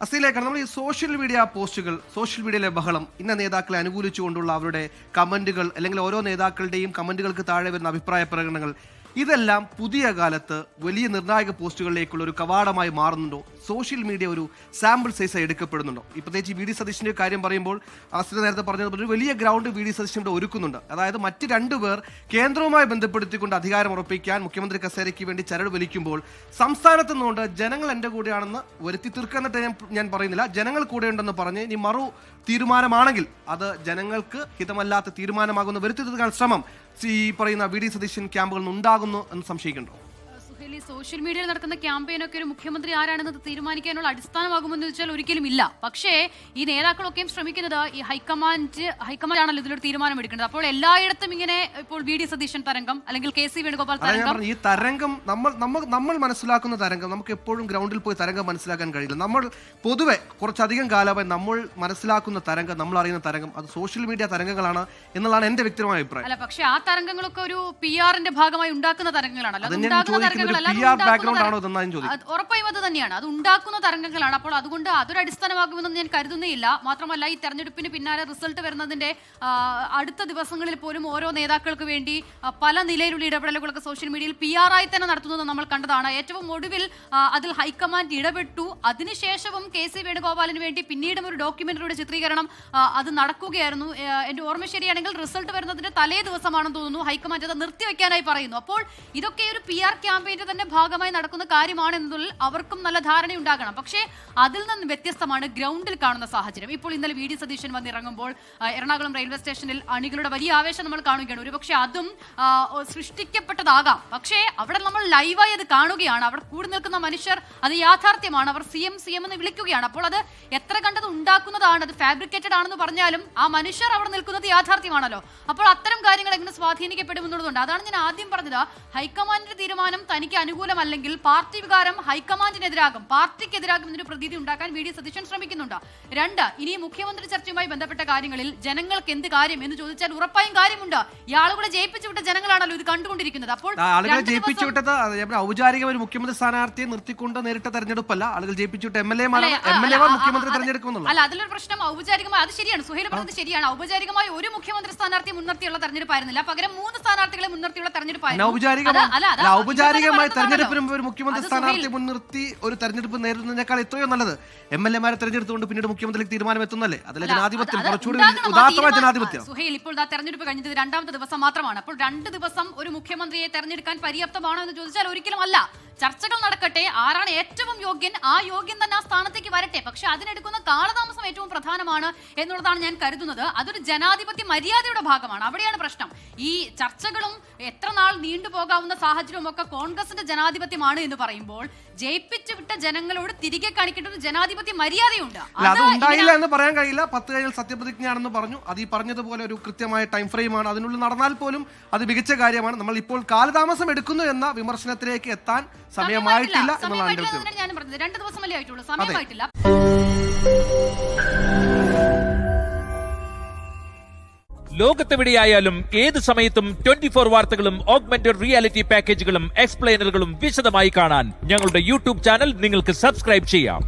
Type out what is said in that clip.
അസീലേക്കാണ് നമ്മൾ ഈ social media പോസ്റ്റുകൾ, സോഷ്യൽ മീഡിയയിലെ ബഹളം, ഇന്ന നേതാക്കളെ അനുകൂലിച്ചുകൊണ്ടുള്ള അവരുടെ കമന്റുകൾ, അല്ലെങ്കിൽ ഓരോ നേതാക്കളുടെയും കമന്റുകൾക്ക് താഴെ വരുന്ന അഭിപ്രായ പ്രകടനങ്ങൾ, ഇതെല്ലാം പുതിയ കാലത്ത് വലിയ നിർണായക പോസ്റ്റുകളിലേക്കുള്ള ഒരു കവാടമായി മാറുന്നുണ്ടോ? സോഷ്യൽ മീഡിയ ഒരു സാമ്പിൾ സൈസ് എടുക്കപ്പെടുന്നുണ്ടോ? പ്രത്യേകിച്ച് വി ഡി സതീശിന്റെ കാര്യം പറയുമ്പോൾ ആസിഫ് നേരത്തെ പറഞ്ഞതുപോലെ ഒരു വലിയ ഗ്രൗണ്ട് വി ഡി സതീശൻ ഇവിടെ ഒരുക്കുന്നുണ്ട്. അതായത് മറ്റ് രണ്ടുപേർ കേന്ദ്രവുമായി ബന്ധപ്പെടുത്തിക്കൊണ്ട് അധികാരം ഉറപ്പിക്കാൻ മുഖ്യമന്ത്രി കസേരയ്ക്ക് വേണ്ടി ചരട് വലിക്കുമ്പോൾ സംസ്ഥാനത്ത് നിന്നുകൊണ്ട് ജനങ്ങൾ എൻ്റെ കൂടെയാണെന്ന് വരുത്തി തീർക്കാന്നിട്ട് ഞാൻ പറയുന്നില്ല, ജനങ്ങൾ കൂടെയുണ്ടെന്ന് പറഞ്ഞ് ഇനി മറു തീരുമാനമാണെങ്കിൽ അത് ജനങ്ങൾക്ക് ഹിതമല്ലാത്ത തീരുമാനമാകുന്ന വരുത്തി തീർക്കാൻ ശ്രമം ഈ പറയുന്ന വി ഡി സതീശൻ ക്യാമ്പുകളിൽ നിന്ന് ഉണ്ടാകുന്നു എന്ന് സംശയിക്കുന്നുണ്ടോ? സോഷ്യൽ മീഡിയയിൽ നടക്കുന്ന ക്യാമ്പയിനൊക്കെ ഒരു മുഖ്യമന്ത്രി ആരാണെന്ന് തീരുമാനിക്കാനുള്ള അടിസ്ഥാനമാകുമെന്ന് ചോദിച്ചാൽ ഒരിക്കലും ഇല്ല. പക്ഷേ ഈ നേതാക്കളൊക്കെയും ശ്രമിക്കുന്നത് ഈ ഹൈക്കമാൻഡ് ആണല്ലോ ഇതിലൊരു തീരുമാനം എടുക്കുന്നത്. അപ്പോൾ എല്ലായിടത്തും ഇങ്ങനെ ഇപ്പോൾ വി ഡി സതീശൻ തരംഗം അല്ലെങ്കിൽ കെ സി വേണുഗോപാൽ തരംഗം, ഈ തരംഗം നമ്മൾ മനസ്സിലാക്കുന്ന തരംഗം നമുക്ക് എപ്പോഴും ഗ്രൗണ്ടിൽ പോയി തരംഗം മനസ്സിലാക്കാൻ കഴിയില്ല. നമ്മൾ പൊതുവെ കുറച്ചധികം കാലമായി നമ്മൾ മനസ്സിലാക്കുന്ന തരംഗം, നമ്മൾ അറിയുന്ന തരംഗം അത് സോഷ്യൽ മീഡിയ തരംഗങ്ങളാണ് എന്നുള്ളതാണ് എന്റെ വ്യക്തിപരമായ അഭിപ്രായം. അല്ല, പക്ഷേ ആ തരംഗങ്ങളൊക്കെ ഒരു PR-ന്റെ ഭാഗമായി ഉണ്ടാക്കുന്ന തരംഗങ്ങളാണല്ലോ. ഉറപ്പായും അത് തന്നെയാണ്, അത് ഉണ്ടാക്കുന്ന തരംഗങ്ങളാണ്. അപ്പോൾ അതുകൊണ്ട് അതൊരു അടിസ്ഥാനമാകുമെന്ന് ഞാൻ കരുതുന്നേയില്ല. മാത്രമല്ല, ഈ തെരഞ്ഞെടുപ്പിന് പിന്നാലെ റിസൾട്ട് വരുന്നതിന്റെ അടുത്ത ദിവസങ്ങളിൽ പോലും ഓരോ നേതാക്കൾക്ക് വേണ്ടി പല നിലയിലുള്ള ഇടപെടലുകളൊക്കെ സോഷ്യൽ മീഡിയയിൽ PR-ആയി തന്നെ നടത്തുന്നത് നമ്മൾ കണ്ടതാണ്. ഏറ്റവും ഒടുവിൽ അതിൽ ഹൈക്കമാൻഡ് ഇടപെട്ടു. അതിനുശേഷവും കെ സി വേണുഗോപാലിന് വേണ്ടി പിന്നീടും ഒരു ഡോക്യുമെന്ററിയുടെ ചിത്രീകരണം അത് നടക്കുകയായിരുന്നു. എന്റെ ഓർമ്മ ശരിയാണെങ്കിൽ റിസൾട്ട് വരുന്നതിന്റെ തലേ ദിവസമാണെന്ന് തോന്നുന്നു ഹൈക്കമാൻഡ് അത് നിർത്തിവെക്കാനായി പറയുന്നു. അപ്പോൾ ഇതൊക്കെ ഒരു PR ക്യാമ്പയിന്റെ തന്നെ ഭാഗമായി നടക്കുന്ന കാര്യമാണെന്നതിൽ അവർക്കും നല്ല ധാരണയുണ്ടാകണം. പക്ഷേ അതിൽ നിന്ന് വ്യത്യസ്തമാണ് ഗ്രൗണ്ടിൽ കാണുന്ന സാഹചര്യം. ഇപ്പോൾ ഇന്നലെ വി ഡി സതീശൻ വന്നിറങ്ങുമ്പോൾ എറണാകുളം റെയിൽവേ സ്റ്റേഷനിൽ അണികളുടെ വലിയ ആവേശം നമ്മൾ കാണുകയാണ്. ഒരുപക്ഷെ അതും സൃഷ്ടിക്കപ്പെട്ടതാകാം. പക്ഷേ അവിടെ നമ്മൾ ലൈവായി അത് കാണുകയാണ്. അവിടെ കൂടി നിൽക്കുന്ന മനുഷ്യർ അത് യാഥാർത്ഥ്യമാണ്. അവർ CM എന്ന് വിളിക്കുകയാണ്. അപ്പോൾ അത് എത്ര കണ്ടത് ഉണ്ടാക്കുന്നതാണ്, അത് ഫാബ്രിക്കേറ്റഡ് ആണെന്ന് പറഞ്ഞാലും ആ മനുഷ്യർ അവിടെ നിൽക്കുന്നത് യാഥാർത്ഥ്യമാണല്ലോ. അപ്പോൾ അത്തരം കാര്യങ്ങൾ എങ്ങനെ സ്വാധീനിക്കപ്പെടുമെന്നുള്ളതുണ്ട്. അതാണ് ഞാൻ ആദ്യം പറഞ്ഞത്. ഹൈക്കമാൻഡിന്റെ തീരുമാനം തനിക്ക് അനുകൂലമല്ലെങ്കിൽ പാർട്ടി വികാരം ഹൈക്കമാൻഡിനെതിരാകും, പാർട്ടിക്കെതിരാകും എന്നൊരു പ്രതീതി ഉണ്ടാക്കാൻ വി ഡി സതീശൻ ശ്രമിക്കുന്നുണ്ട്. 2, ഇനി മുഖ്യമന്ത്രി ചർച്ചയുമായി ബന്ധപ്പെട്ട കാര്യങ്ങളിൽ ജനങ്ങൾക്ക് എന്ത് കാര്യം എന്ന് ചോദിച്ചാൽ ഉറപ്പായും കാര്യമുണ്ട്. ഈ ആളുകളെ ജയിപ്പിച്ചു വിട്ട ജനങ്ങളാണല്ലോ ഇത് കണ്ടുകൊണ്ടിരിക്കുന്നത്. അപ്പോൾ ആളുകളെ ജയിപ്പിച്ചു വിട്ടത് ഔപചാരിക ഒരു മുഖ്യമന്ത്രി സ്ഥാനാർത്ഥിയെ നിർത്തിക്കൊണ്ട് നേരിട്ട തെരഞ്ഞെടുപ്പല്ല, ആളുകൾ ജയിപ്പിച്ചു വിട്ട MLA-മാർ മുഖ്യമന്ത്രി തെരഞ്ഞെടുക്കുമെന്നുള്ള. അല്ല, അതിലൊരു പ്രശ്നം ഔപചാരികമായി, അത് ശരിയാണ്, സുഹൈൽ പറഞ്ഞത് ശരിയാണ്. ഔപചാരികമായി ഒരു മുഖ്യമന്ത്രി സ്ഥാനാർത്ഥിയെ മുൻനിർത്തിയുള്ള തെരഞ്ഞെടുപ്പായിരുന്നില്ല, പകരം 3 സ്ഥാനാർത്ഥികളെ മുൻനിർത്തിയുള്ള തെരഞ്ഞെടുപ്പായിരുന്നു. ഔപചാരികമായി തെരഞ്ഞെടുപ്പിന് മുമ്പ് ഒരു മുഖ്യമന്ത്രി സ്ഥാനാർത്ഥിയെ മുൻനിർത്തി ഒരു തെരഞ്ഞെടുപ്പ് നേരിടുന്നതിനേക്കാൾ എത്രയോ നല്ലത് MLA-മാരെ തെരഞ്ഞെടുത്തുകൊണ്ട് പിന്നീട് മുഖ്യമന്ത്രിക്ക് തീരുമാനം എത്തുന്നല്ലേ? അതിലെ ജനാധിപത്യം കുറച്ചുകൂടി ഉദാത്തമായ ജനാധിപത്യം. സുഹൈൽ, ഇപ്പോൾ തെരഞ്ഞെടുപ്പ് കഴിഞ്ഞത് 2ാമത്തെ ദിവസം മാത്രമാണ്. അപ്പോൾ 2 ദിവസം ഒരു മുഖ്യമന്ത്രിയെ തെരഞ്ഞെടുക്കാൻ പര്യാപ്തമാണോ എന്ന് ചോദിച്ചാൽ ഒരിക്കലും അല്ല. ചർച്ചകൾ നടക്കട്ടെ, ആരാണ് ഏറ്റവും യോഗ്യൻ ആ യോഗ്യൻ തന്നെ ആ സ്ഥാനത്തേക്ക് വരട്ടെ. പക്ഷെ അതിനെടുക്കുന്ന കാലതാമസം ഏറ്റവും പ്രധാനമാണ് എന്നുള്ളതാണ് ഞാൻ കരുതുന്നത്. അതൊരു ജനാധിപത്യ മര്യാദയുടെ ഭാഗമാണ്. അവിടെയാണ് പ്രശ്നം. ഈ ചർച്ചകളും എത്ര നാൾ നീണ്ടുപോകാവുന്ന സാഹചര്യവും ഒക്കെ കോൺഗ്രസിന്റെ ജനാധിപത്യമാണ് എന്ന് പറയുമ്പോൾ ജയിപ്പിച്ചു വിട്ട ജനങ്ങളോട് തിരികെ കാണിക്കേണ്ട ഒരു ജനാധിപത്യ മര്യാദയുണ്ട്. അത് ഉണ്ടായില്ല എന്ന് പറയാൻ കഴിയില്ല. 10 കഴിഞ്ഞാൽ സത്യപ്രതിജ്ഞയാണെന്ന് പറഞ്ഞു. അത് ഈ പറഞ്ഞതുപോലെ ഒരു കൃത്യമായ ടൈം ഫ്രെയിമാണ്. അതിനുള്ളിൽ നടന്നാൽ പോലും അത് മികച്ച കാര്യമാണ്. നമ്മൾ ഇപ്പോൾ കാലതാമസം എടുക്കുന്നു എന്ന വിമർശനത്തിലേക്ക് എത്താൻ സമയമായിട്ടില്ല എന്നുള്ളതാണ് ഞാൻ പറഞ്ഞത്. 2 ദിവസമല്ലേ ആയിട്ടുള്ളൂ, സമയമായിട്ടില്ല. ലോകത്തെവിടെയായാലും ഏത് സമയത്തും 24 വാർത്തകളും ഓഗ്മെന്റഡ് റിയാലിറ്റി പാക്കേജുകളും എക്സ്പ്ലെയിനറുകളും വിശദമായി കാണാൻ ഞങ്ങളുടെ YouTube ചാനൽ നിങ്ങൾക്ക് സബ്സ്ക്രൈബ് ചെയ്യാം.